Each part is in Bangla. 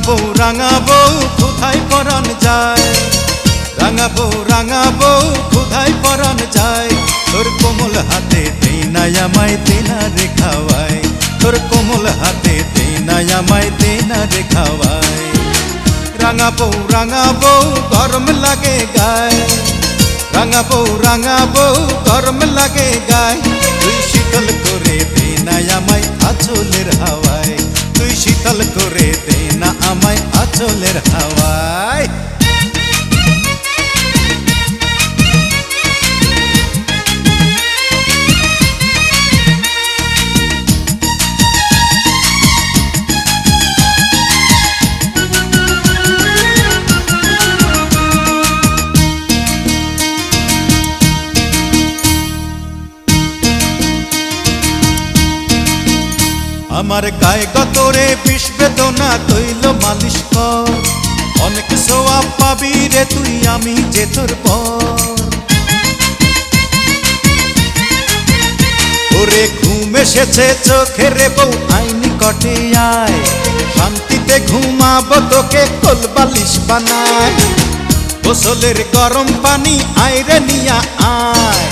রাঙা বউ কোথায় পরাণ যায়, রাঙা বউ কোথায় পরাণ যায়। তোর কোমল হাতে দেই না আমায় দে না রে খাওয়াই, তোর কোমল হাতে দেই না আমায় দে না রে খাওয়াই। রাঙা বউ গরম লাগে গায়, রাঙা বউ গরম লাগে গায়। তুই শীতল করে দে না আমায় আঁচলের হাওয়ায়, তুই শীতল করে দে না আমায় আঁচলের হাওয়ায়। আমার গায়ে গতরে বিষ বেদনা তৈল মালিশ কর, অনেক সোয়াব পাবি রে তুই আমি যে তোর পর। ওরে ঘুম এসেছে চোখে রে বউ আই নিকটে আয়, শান্তিতে ঘুমাবো তোকে কোল বালিশ বানায়। গোসলের গরম পানি আয় রে নিয়া আয়,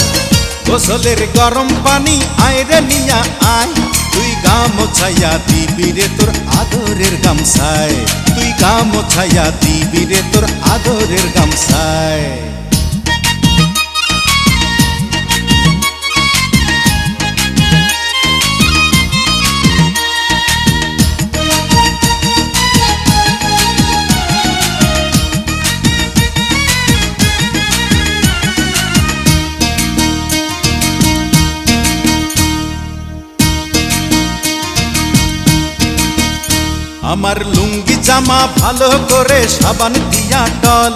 গোসলের গরম পানি আয় রে নিয়া আয়। তুই গা মোছাইয়া দিবি রে তোর আদরের গামছায়, তুই গা মোছাইয়া দিবি রে তোর আদরের গামছায়। আমার লুঙ্গি জামা ভালো করে সাবান দিয়া টল,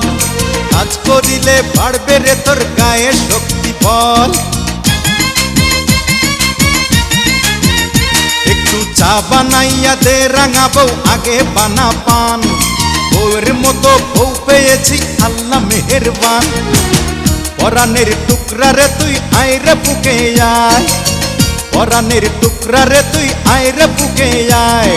কাজ করিলে বাড়বে রে তোর গায়ে শক্তি বল। একটু চা বানাইয়া দে রাঙা বউ আগে বানা পান, বউয়ের মতো বউ পেয়েছি আল্লাহ মেহেরবান। পরাণের টুকরা রে তুই আয় রে বুকে আয়, পরাণের টুকরা রে তুই আয় রে বুকে আয়।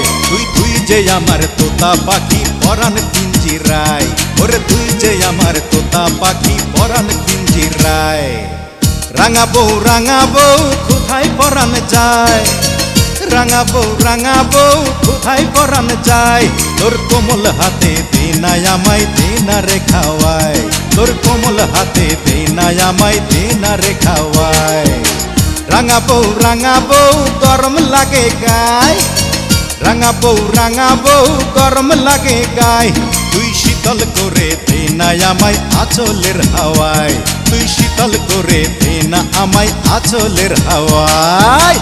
তুই যে আমার তোতা পাখি পরাণ পিঞ্জিরায়, ওরে তুই যে আমার তোতা পাখি পরাণ পিঞ্জিরায়। রাঙা বউ কোথায় পরাণ যায়, রাঙা বউ কোথায় পরাণ যায়। তোর কোমল হাতে দে না আমায় দে না রে খাওয়াই, তোর কোমল হাতে দে না আমায় দে না রে খাওয়াই। রাঙা বউ গরম লাগে গায়, রাঙা বউ গরম লাগে গায়। তুই শীতল করে দে না আমায় আঁচলের হাওয়ায়, তুই শীতল করে দে না আমায় আঁচলের হাওয়ায়।